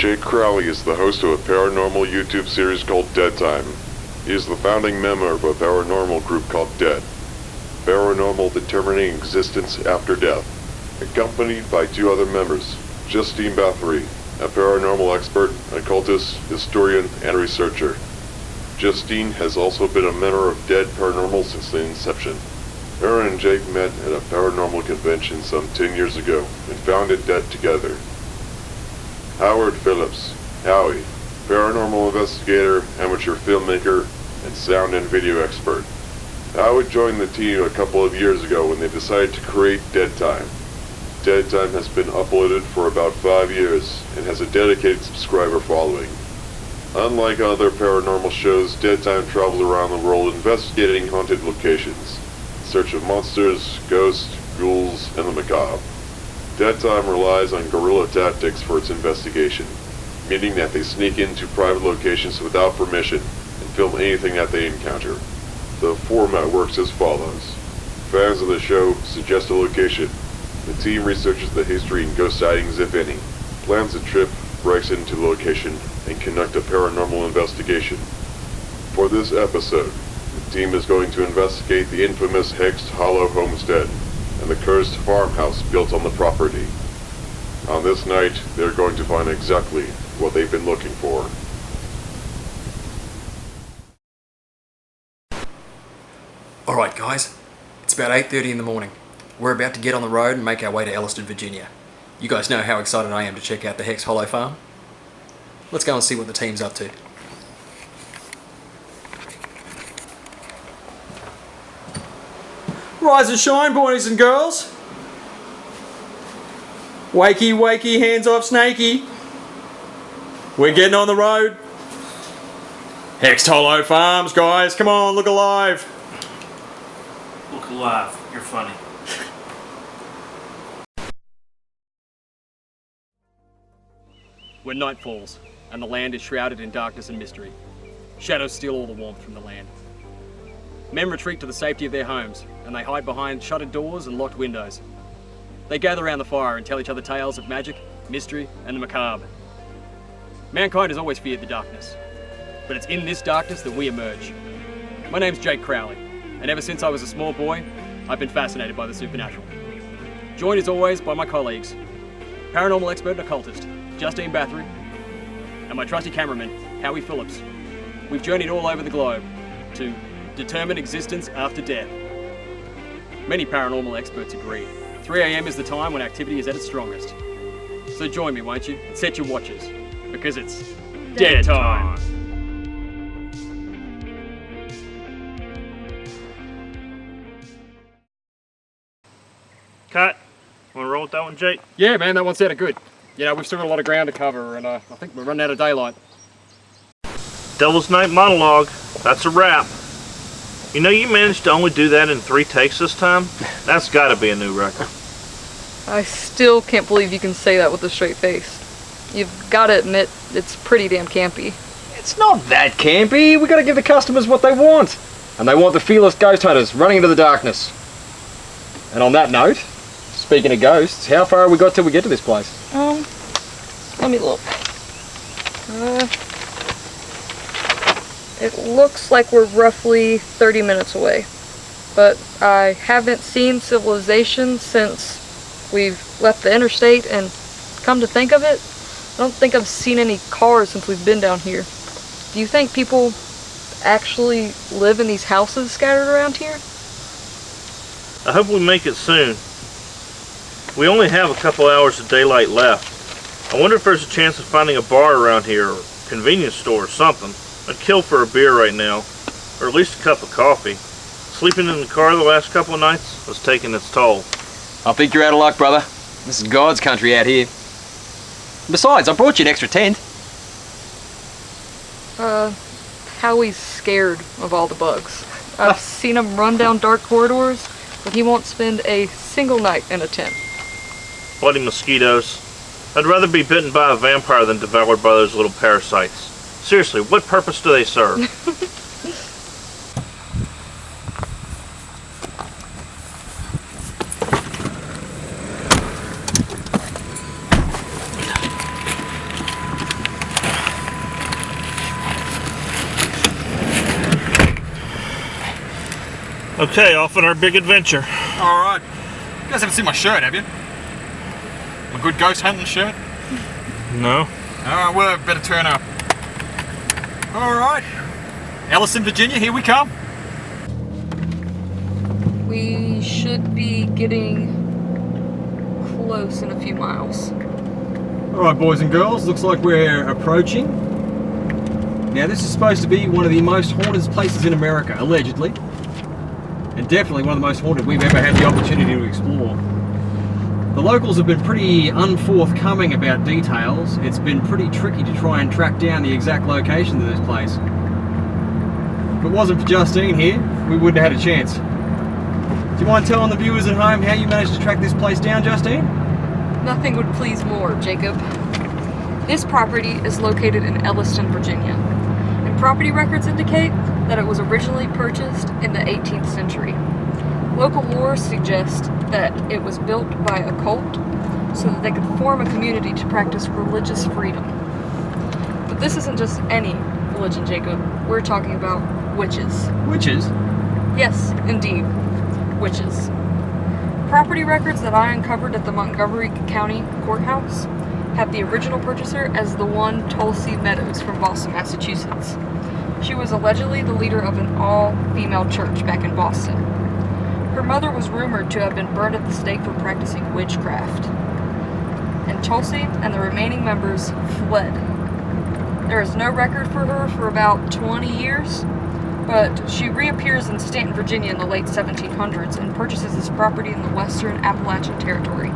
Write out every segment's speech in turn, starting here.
Jacob Crowley is the host of a paranormal YouTube series called Dead Time. He is the founding member of a paranormal group called D.E.A.D, Paranormal Determining Existence After Death, accompanied by two other members, Justine Bathory, a paranormal expert, occultist, historian, and researcher. Justine has also been a member of D.E.A.D Paranormal since the inception. Her and Jake met at a paranormal convention some 10 years ago and founded D.E.A.D together. Phillips, Howie, paranormal investigator, amateur filmmaker, and sound and video expert. Howie joined the team a couple of years ago when they decided to create Dead Time. Dead Time has been uploaded for about 5 years and has a dedicated subscriber following. Unlike other paranormal shows, Dead Time travels around the world investigating haunted locations, in search of monsters, ghosts, ghouls, and the macabre. Dead Time relies on guerrilla tactics for its investigation, meaning that they sneak into private locations without permission and film anything that they encounter. The format works as follows. Fans of the show suggest a location. The team researches the history and ghost sightings, if any, plans a trip, breaks into the location, and conduct a paranormal investigation. For this episode, the team is going to investigate the infamous Hexed Hollow homestead and the cursed farmhouse built on the property. On this night, they're going to find exactly what they've been looking for. Alright guys, it's about 8:30 in the morning. We're about to get on the road and make our way to Elliston, Virginia. You guys know how excited I am to check out the Hexed Hollow Farm. Let's go and see what the team's up to. Rise and shine, boys and girls! Wakey, wakey, hands off snakey! We're getting on the road! Hexed Hollow Farms, guys, come on, look alive! Look alive, you're funny. When night falls, and the land is shrouded in darkness and mystery, shadows steal all the warmth from the land. Men retreat to the safety of their homes, and they hide behind shuttered doors and locked windows. They gather around the fire and tell each other tales of magic, mystery, and the macabre. Mankind has always feared the darkness, but it's in this darkness that we emerge. My name's Jacob Crowley, and ever since I was a small boy, I've been fascinated by the supernatural. Joined as always by my colleagues, paranormal expert and occultist, Justine Bathory, and my trusty cameraman, Howie Phillips. We've journeyed all over the globe to determine existence after death. Many paranormal experts agree. 3 a.m. is the time when activity is at its strongest. So join me, won't you? And set your watches, because it's Dead Time! Cut. Wanna roll with that one, Jake? Yeah, man, that one sounded good. You know, we've still got a lot of ground to cover, and I think we're running out of daylight. Devil's Night monologue. That's a wrap. You know, you managed to only do that in 3 takes this time? That's gotta be a new record. I still can't believe you can say that with a straight face. You've gotta admit, it's pretty damn campy. It's not that campy. We gotta give the customers what they want. And they want the fearless ghost hunters running into the darkness. And on that note, speaking of ghosts, how far have we got till we get to this place? Let me look. It looks like we're roughly 30 minutes away. But I haven't seen civilization since we've left the interstate, and come to think of it, I don't think I've seen any cars since we've been down here. Do you think people actually live in these houses scattered around here? I hope we make it soon. We only have a couple hours of daylight left. I wonder if there's a chance of finding a bar around here, or a convenience store or something. I'd kill for a beer right now, or at least a cup of coffee. Sleeping in the car the last couple of nights was taking its toll. I think you're out of luck, brother. This is God's country out here. Besides, I brought you an extra tent. Howie's scared of all the bugs. I've seen him run down dark corridors, but he won't spend a single night in a tent. Bloody mosquitoes. I'd rather be bitten by a vampire than devoured by those little parasites. Seriously, what purpose do they serve? Okay, off on our big adventure. Alright. You guys haven't seen my shirt, have you? My good ghost hunting shirt? No. Alright, well, better turn up. Alright. Elliston, Virginia, here we come. We should be getting close in a few miles. Alright, boys and girls, looks like we're approaching. Now, this is supposed to be one of the most haunted places in America, allegedly. And definitely one of the most haunted we've ever had the opportunity to explore. The locals have been pretty unforthcoming about details. It's been pretty tricky to try and track down the exact location of this place. If it wasn't for Justine here, we wouldn't have had a chance. Do you mind telling the viewers at home how you managed to track this place down, Justine? Nothing would please more, Jacob. This property is located in Elliston, Virginia, and property records indicate that it was originally purchased in the 18th century. Local lore suggests that it was built by a cult so that they could form a community to practice religious freedom. But this isn't just any religion, Jacob. We're talking about witches. Witches? Yes, indeed, witches. Property records that I uncovered at the Montgomery County Courthouse have the original purchaser as the one Tulsi Meadows from Boston, Massachusetts. She was allegedly the leader of an all-female church back in Boston. Her mother was rumored to have been burned at the stake for practicing witchcraft. And Tulsi and the remaining members fled. There is no record for her for about 20 years, but she reappears in Stanton, Virginia in the late 1700s and purchases this property in the western Appalachian Territory.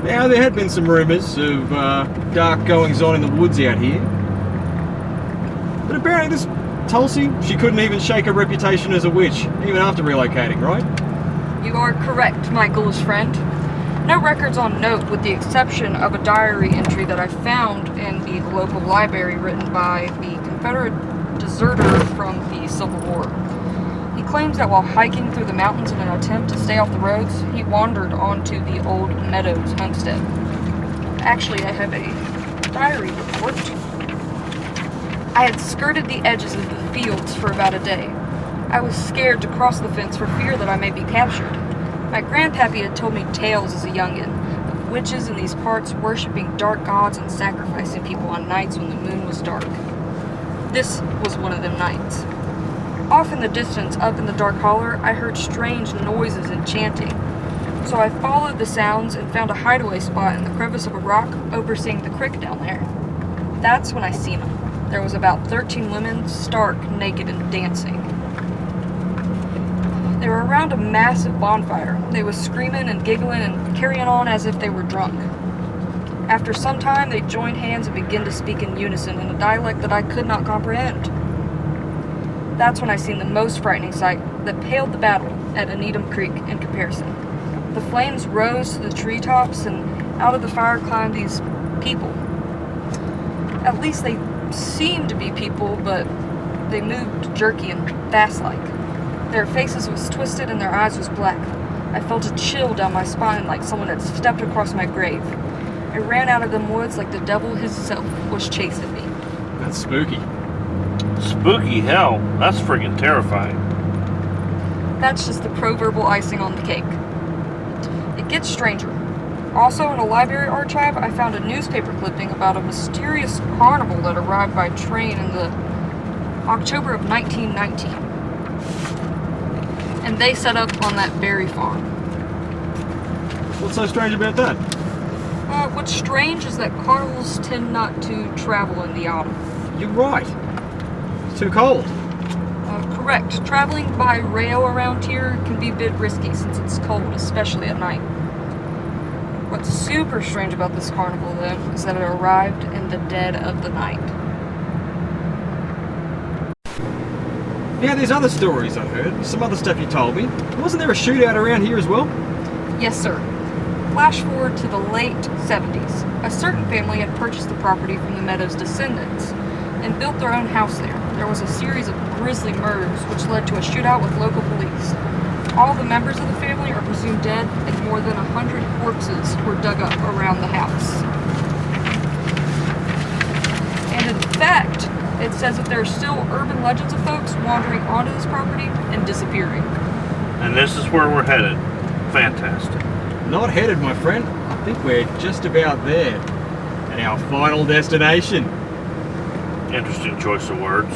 Now, there had been some rumours of dark goings-on in the woods out here. But apparently this Tulsi, she couldn't even shake her reputation as a witch, even after relocating, right? You are correct, my ghoulish friend. No records on note with the exception of a diary entry that I found in the local library written by the Confederate deserter from the Civil War. He claims that while hiking through the mountains in an attempt to stay off the roads, he wandered onto the old Meadows homestead. Actually, I have a diary report. I had skirted the edges of the fields for about a day. I was scared to cross the fence for fear that I may be captured. My grandpappy had told me tales as a youngin' of witches in these parts worshipping dark gods and sacrificing people on nights when the moon was dark. This was one of them nights. Off in the distance, up in the dark holler, I heard strange noises and chanting. So I followed the sounds and found a hideaway spot in the crevice of a rock overseeing the creek down there. That's when I seen them. There was about 13 women, stark, naked, and dancing. They were around a massive bonfire. They was screaming and giggling and carrying on as if they were drunk. After some time, they joined hands and began to speak in unison in a dialect that I could not comprehend. That's when I seen the most frightening sight that paled the battle at Antietam Creek in comparison. The flames rose to the treetops, and out of the fire climbed these people. At least they seemed to be people, but they moved jerky and fast-like. Their faces was twisted and their eyes was black. I felt a chill down my spine like someone had stepped across my grave. I ran out of them woods like the devil himself was chasing me. That's spooky. Spooky hell. That's freaking terrifying. That's just the proverbial icing on the cake. It gets stranger. Also, in a library archive, I found a newspaper clipping about a mysterious carnival that arrived by train in the October of 1919. And they set up on that berry farm. What's so strange about that? What's strange is that carnivals tend not to travel in the autumn. You're right. It's too cold. Correct. Traveling by rail around here can be a bit risky since it's cold, especially at night. What's super strange about this carnival, though, is that it arrived in the dead of the night. Now, there's other stories I've heard, some other stuff you told me. Wasn't there a shootout around here as well? Yes, sir. Flash forward to the late 70s. A certain family had purchased the property from the Meadows descendants and built their own house there. There was a series of grisly murders which led to a shootout with local police. All the members of the family are presumed dead, and more than 100 corpses were dug up around the house. And in fact, it says that there are still urban legends of folks wandering onto this property and disappearing. And this is where we're headed. Fantastic. Not headed, my friend. I think we're just about there. At our final destination. Interesting choice of words.